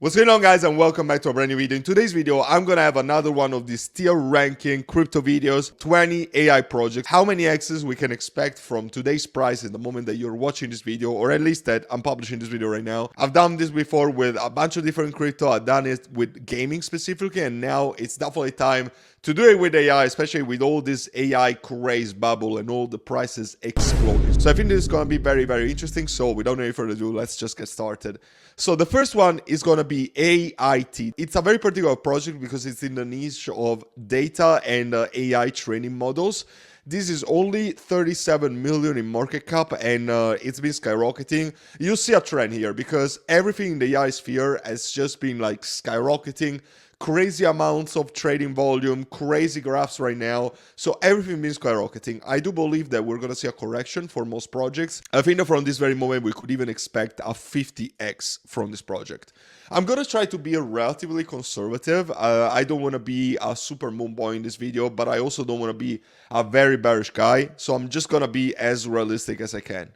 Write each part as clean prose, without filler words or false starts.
What's going on, guys, and welcome back to a brand new video. In today's video, I'm gonna have another one of these tier ranking crypto videos, 20 AI projects, how many X's we can expect from today's price in the moment that you're watching this video, or at least that I'm publishing this video right now. I've done this before with a bunch of different crypto. I've done it with gaming specifically, and now it's definitely time to do it with AI, especially with all this AI craze bubble and all the prices exploding. So I think this is going to be very, very interesting. So without any further ado, let's just get started. So the first one is going to be AIT. It's a very particular project because it's in the niche of data and AI training models. This is only 37 million in market cap, and it's been skyrocketing. You see a trend here because everything in the AI sphere has just been like skyrocketing. Crazy amounts of trading volume, crazy graphs right now. So everything been skyrocketing. I do believe that we're going to see a correction for most projects. I think that from this very moment, we could even expect a 50x from this project. I'm going to try to be relatively conservative. I don't want to be a super moon boy in this video, but I also don't want to be a very bearish guy. So I'm just going to be as realistic as I can.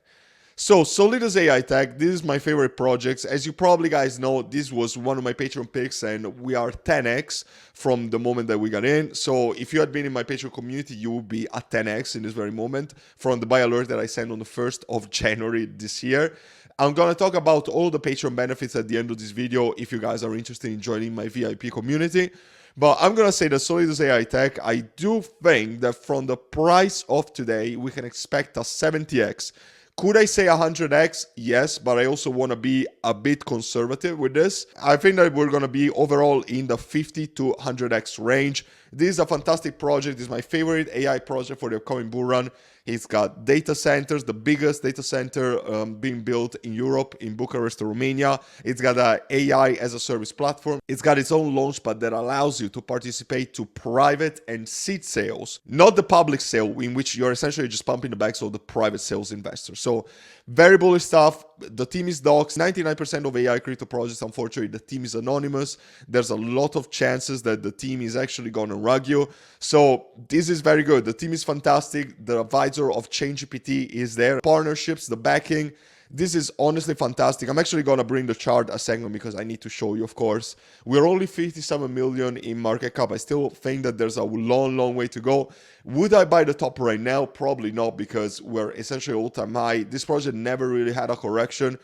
So Solidus AI Tech, this is my favorite projects. As you probably guys know, this was one of my Patreon picks, and we are 10x from the moment that we got in. So if you had been in my Patreon community, you would be at 10x in this very moment from the buy alert that I sent on the 1st of January this year. I'm going to talk about all the Patreon benefits at the end of this video if you guys are interested in joining my VIP community. But I'm going to say that Solidus AI Tech, I do think that from the price of today, we can expect a 70x. Could I say 100x? Yes, but I also want to be a bit conservative with this. I think that we're going to be overall in the 50 to 100x range. This is a fantastic project. This is my favorite AI project for the upcoming bull run. It's got data centers, the biggest data center being built in Europe, in Bucharest, Romania. It's got an AI as a service platform. It's got its own launchpad that allows you to participate to private and seed sales, not the public sale in which you're essentially just pumping the bags of the private sales investors. So very bullish stuff. The team is doxed. 99% of AI crypto projects, unfortunately, the team is anonymous. There's a lot of chances that the team is actually going to rug you. So this is very good. The team is fantastic. The advisor of ChainGPT is there. Partnerships, the backing. This is honestly fantastic. I'm actually going to bring the chart a second because I need to show you, of course. We're only 57 million in market cap. I still think that there's a long way to go. Would I buy the top right now? Probably not, because we're essentially all-time high. This project never really had a correction.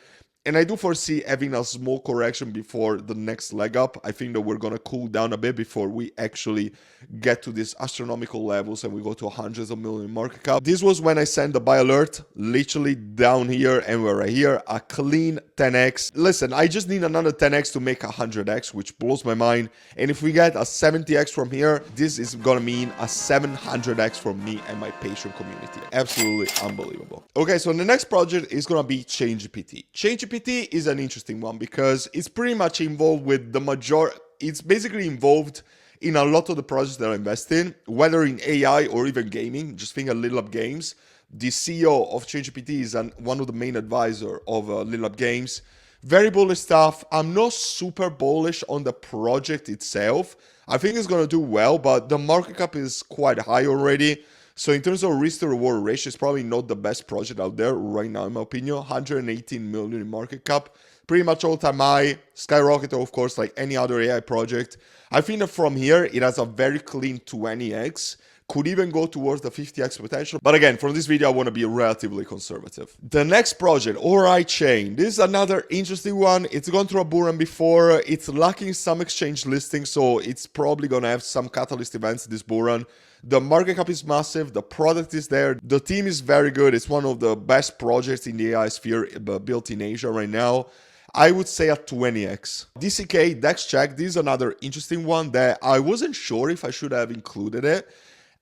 And I do foresee having a small correction before the next leg up. I think that we're going to cool down a bit before we actually get to these astronomical levels and we go to hundreds of million market cap. This was when I sent the buy alert, literally down here, and we're right here, a clean 10x. Listen, I just need another 10x to make 100x, which blows my mind. And if we get a 70x from here, this is going to mean a 700x from me and my Patreon community. Absolutely unbelievable. Okay, so the next project is going to be ChainGPT. ChainGPT is an interesting one because it's pretty much involved with the it's basically involved in a lot of the projects that I invest in, whether in AI or even gaming. Just think of Little Up Games. The CEO of ChainGPT is one of the main advisor of Little Up Games. Very bullish stuff. I'm not super bullish on the project itself. I think it's going to do well, but the market cap is quite high already. So in terms of risk to reward ratio, it's probably not the best project out there right now, in my opinion. 118 million in market cap, pretty much all-time high, skyrocketed, of course, like any other AI project. I think that from here, it has a very clean 20x, could even go towards the 50x potential. But again, for this video, I want to be relatively conservative. The next project, Ichain. This is another interesting one. It's gone through a bull run before. It's lacking some exchange listings, so it's probably going to have some catalyst events this bull run. The market cap is massive. The product is there. The team is very good. It's one of the best projects in the AI sphere built in Asia right now. I would say a 20x. DckDEX check. This is another interesting one that I wasn't sure if I should have included it.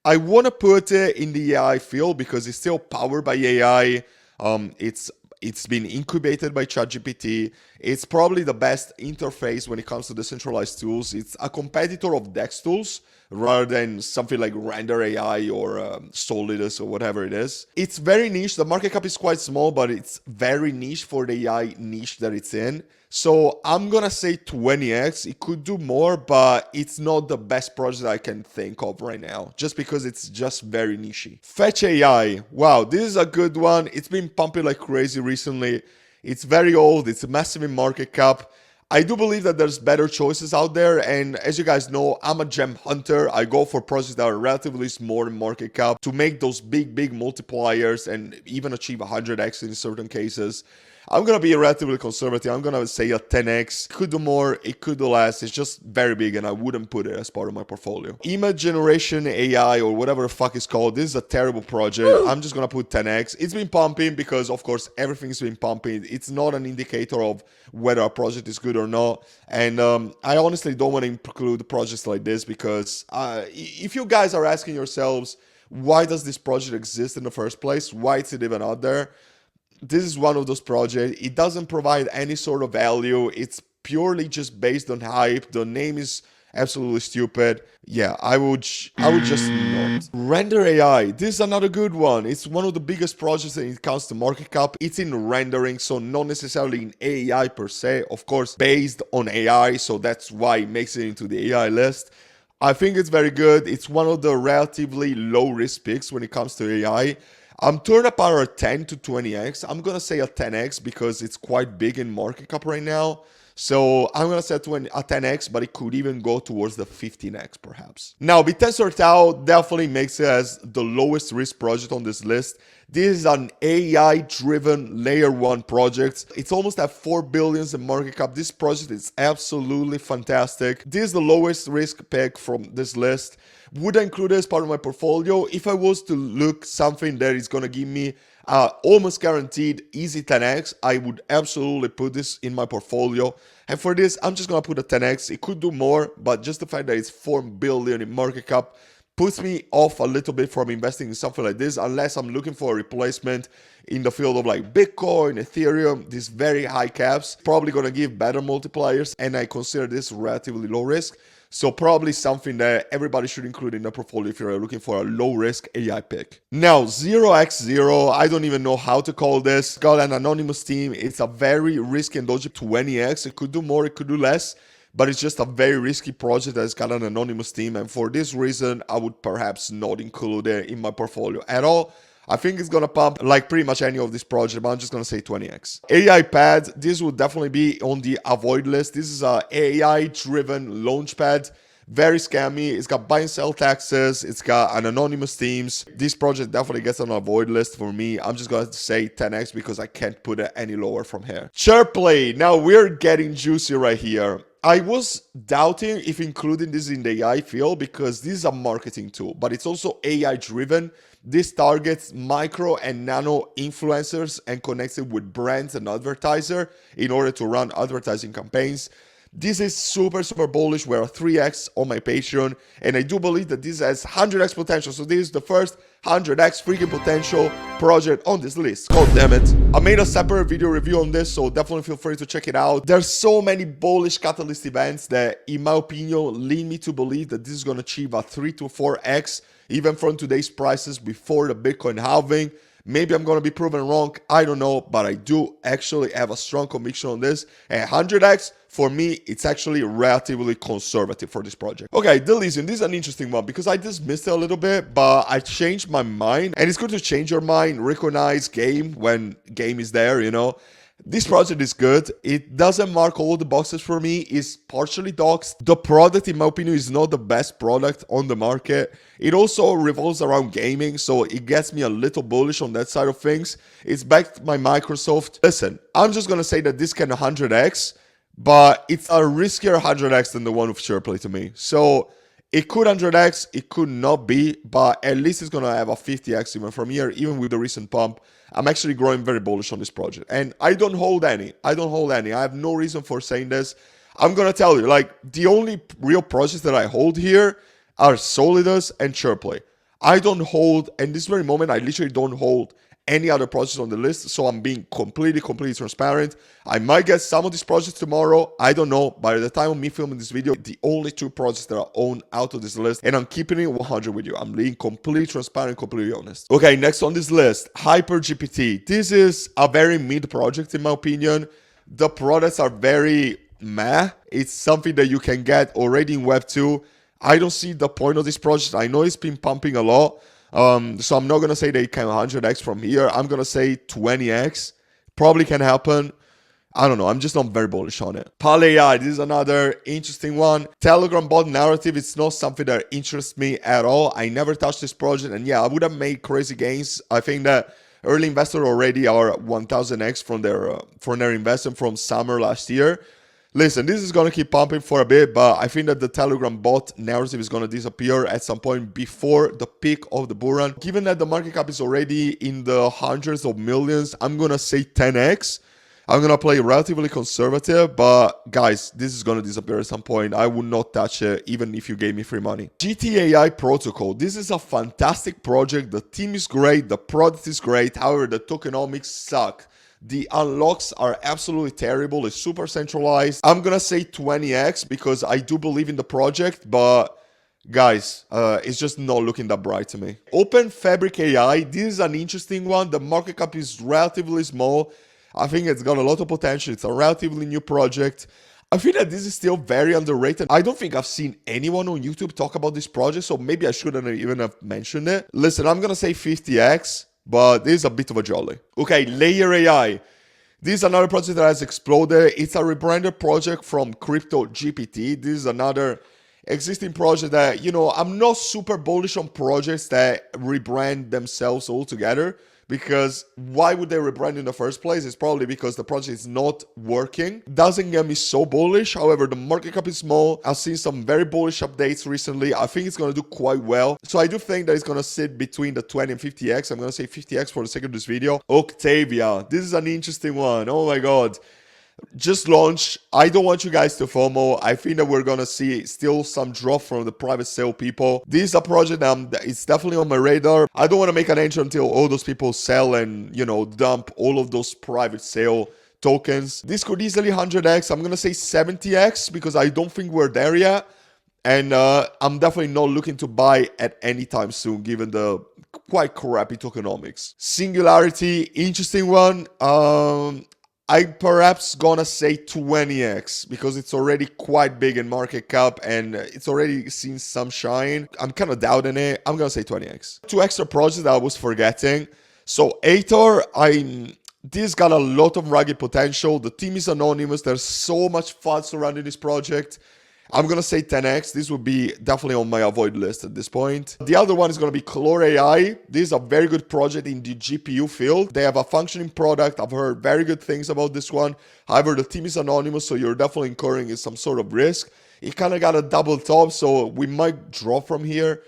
I want to put it in the AI field because it's still powered by AI. It's been incubated by ChatGPT. It's probably the best interface when it comes to decentralized tools. It's a competitor of DEX tools rather than something like Render AI or Solidus or whatever it is. It's very niche. The market cap is quite small, but it's very niche for the AI niche that it's in. So I'm going to say 20x. It could do more, but it's not the best project I can think of right now, just because it's just very niche. Fetch AI. Wow, this is a good one. It's been pumping like crazy recently. It's very old. It's massive in market cap. I do believe that there's better choices out there, and as you guys know, I'm a gem hunter. I go for projects that are relatively small in market cap to make those big multipliers and even achieve 100x in certain cases. I'm gonna be relatively conservative. I'm gonna say a 10x. Could do more, it could do less. It's just very big and I wouldn't put it as part of my portfolio. Image generation AI or whatever the fuck it's called. This is a terrible project. I'm just gonna put 10x. It's been pumping because of course everything's been pumping. It's not an indicator of whether a project is good or not. And I honestly don't want to include projects like this because if you guys are asking yourselves, why does this project exist in the first place? Why is it even out there? This is one of those projects. It doesn't provide any sort of value. It's purely just based on hype. The name is absolutely stupid. Yeah, I would just not. Render AI. This is another good one. It's one of the biggest projects when it comes to market cap. It's in rendering, so not necessarily in AI per se. Of course, based on AI, so that's why it makes it into the AI list. I think it's very good. It's one of the relatively low risk picks when it comes to AI. I'm torn apart a 10 to 20x. I'm going to say a 10x because it's quite big in market cap right now. So I'm going to say a 10x, but it could even go towards the 15x perhaps. Now, Bitensor Tau definitely makes it as the lowest risk project on this list. This is an AI-driven layer 1 project. It's almost at 4 billion in market cap. This project is absolutely fantastic. This is the lowest risk pick from this list. Would I include it as part of my portfolio? If I was to look something that is going to give me almost guaranteed easy 10x, I would absolutely put this in my portfolio. And for this, I'm just going to put a 10x. It could do more, but just the fact that it's 4 billion in market cap puts me off a little bit from investing in something like this, unless I'm looking for a replacement in the field of like Bitcoin, Ethereum, these very high caps, probably going to give better multipliers, and I consider this relatively low risk. So probably something that everybody should include in the portfolio if you're looking for a low risk AI pick. Now, 0x0, I don't even know how to call this. Got an anonymous team. It's a very risky and dodgy 20x. It could do more, it could do less. But it's just a very risky project that's got an anonymous team, and for this reason, I would perhaps not include it in my portfolio at all. I think it's gonna pump like pretty much any of this project, but I'm just gonna say 20x. AI pad, this would definitely be on the avoid list. This is a AI-driven launchpad. Very scammy. It's got buy and sell taxes. It's got an anonymous themes. This project definitely gets on a avoid list for me. I'm just going to say 10x because I can't put it any lower from here. Chairplay. Now we're getting juicy right here. I was doubting if including this in the AI field because this is a marketing tool, but it's also AI driven. This targets micro and nano influencers and connects it with brands and advertisers in order to run advertising campaigns. This is super bullish. We're at 3x on my Patreon, and I do believe that this has 100x potential. So this is the first 100x freaking potential project on this list. God damn it. I made a separate video review on this, so definitely feel free to check it out. There's so many bullish catalyst events that, in my opinion, lead me to believe that this is going to achieve a 3 to 4x, even from today's prices before the Bitcoin halving. Maybe I'm going to be proven wrong. I don't know, but I do actually have a strong conviction on this. And 100x, for me, it's actually relatively conservative for this project. Okay, Delysium, this is an interesting one because I dismissed it a little bit, but I changed my mind. And it's good to change your mind, recognize game when game is there, you know. This project is good. It doesn't mark all the boxes for me. It's partially doxed. The product, in my opinion, is not the best product on the market. It also revolves around gaming, so it gets me a little bullish on that side of things. It's backed by Microsoft. Listen, I'm just going to say that this can 100x, but it's a riskier 100x than the one with Chairplay to me. So it could 100x, it could not be, but at least it's going to have a 50x even from here, even with the recent pump. I'm actually growing very bullish on this project. And I don't hold any. I have no reason for saying this. I'm going to tell you, like, the only real projects that I hold here are Solidus and Chairplay. I don't hold, in this very moment, I literally don't hold any other projects on the list, so I'm being completely transparent. I might get some of these projects tomorrow, I don't know. By the time of me filming this video, the only 2 projects that are owned out of this list, and I'm keeping it 100 with you. I'm being completely transparent, completely honest. Okay, next on this list, HyperGPT. This is a very mid project in my opinion. The products are very meh. It's something that you can get already in Web 2. I don't see the point of this project. I know it's been pumping a lot. So I'm not going to say they can 100x from here. I'm going to say 20x. Probably can happen. I don't know. I'm just not very bullish on it. Pal AI, this is another interesting one. Telegram bot narrative, it's not something that interests me at all. I never touched this project, and yeah, I would have made crazy gains. I think that early investors already are 1000x from their investment from summer last year. Listen, this is going to keep pumping for a bit, but I think that the Telegram bot narrative is going to disappear at some point before the peak of the bull run. Given that the market cap is already in the hundreds of millions, I'm going to say 10x. I'm going to play relatively conservative, but guys, this is going to disappear at some point. I would not touch it even if you gave me free money. GTAI protocol. This is a fantastic project. The team is great. The product is great. However, the tokenomics suck. The unlocks are absolutely terrible. It's super centralized. I'm gonna say 20x because I do believe in the project, but guys, it's just not looking that bright to me. Open Fabric AI, this is an interesting one. The market cap is relatively small. I think it's got a lot of potential. It's a relatively new project. I feel that this is still very underrated. I don't think I've seen anyone on YouTube talk about this project, so maybe I shouldn't even have mentioned it. Listen, I'm gonna say 50x. But this is a bit of a jolly. Okay, Layer AI. This is another project that has exploded. It's a rebranded project from Crypto GPT. This is another existing project that, you know, I'm not super bullish on projects that rebrand themselves altogether, because why would they rebrand in the first place? It's probably because the project is not working. Doesn't get me so bullish. However, the market cap is small. I've seen some very bullish updates recently. I think it's going to do quite well. So I do think that it's going to sit between the 20 and 50x. I'm going to say 50x for the sake of this video. Octavia. This is an interesting one. Oh my God. Just launched. I don't want you guys to FOMO. I think that we're gonna see still some drop from the private sale people. This is a project that it's definitely on my radar. I don't want to make an entry until all those people sell and, you know, dump all of those private sale tokens. This could easily 100x. I'm gonna say 70x because I don't think we're there yet. And I'm definitely not looking to buy at any time soon, given the quite crappy tokenomics. Singularity, interesting one. I perhaps gonna say 20x because it's already quite big in market cap and it's already seen some shine. I'm kind of doubting it. I'm gonna say 20x. Two extra projects that I was forgetting. So Aether, this got a lot of rugged potential. The team is anonymous. There's so much fun surrounding this project. I'm going to say 10x. This would be definitely on my avoid list at this point. The other one is going to be Color AI. This is a very good project in the GPU field. They have a functioning product. I've heard very good things about this one. However, the team is anonymous, so you're definitely incurring some sort of risk. It kind of got a double top, so we might drop from here.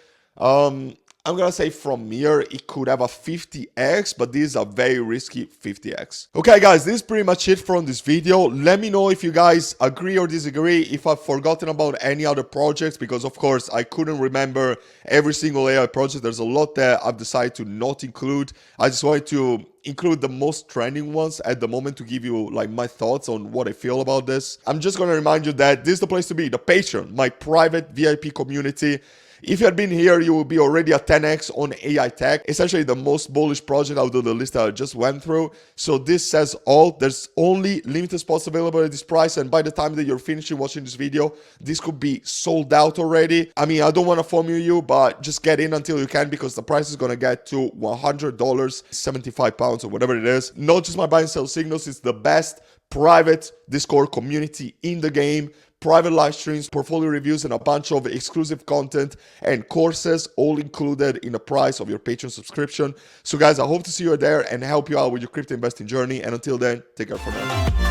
I'm going to say from here, it could have a 50x, but this is a very risky 50x. Okay, guys, this is pretty much it from this video. Let me know if you guys agree or disagree, if I've forgotten about any other projects, because of course, I couldn't remember every single AI project. There's a lot that I've decided to not include. I just wanted to include the most trending ones at the moment to give you like my thoughts on what I feel about this. I'm just going to remind you that this is the place to be, the Patreon, my private VIP community. If you had been here, you would be already at 10x on AI tech, essentially the most bullish project out of the list that I just went through. So this says all. There's only limited spots available at this price, and by the time that you're finishing watching this video, this could be sold out already. I mean, I don't want to FOMO you, but just get in until you can, because the price is going to get to $100, 75 pounds or whatever it is. Not just my buy and sell signals, it's the best private Discord community in the game. Private live streams, portfolio reviews, and a bunch of exclusive content and courses, all included in the price of your Patreon subscription. So guys, I hope to see you there and help you out with your crypto investing journey. And until then, take care for now.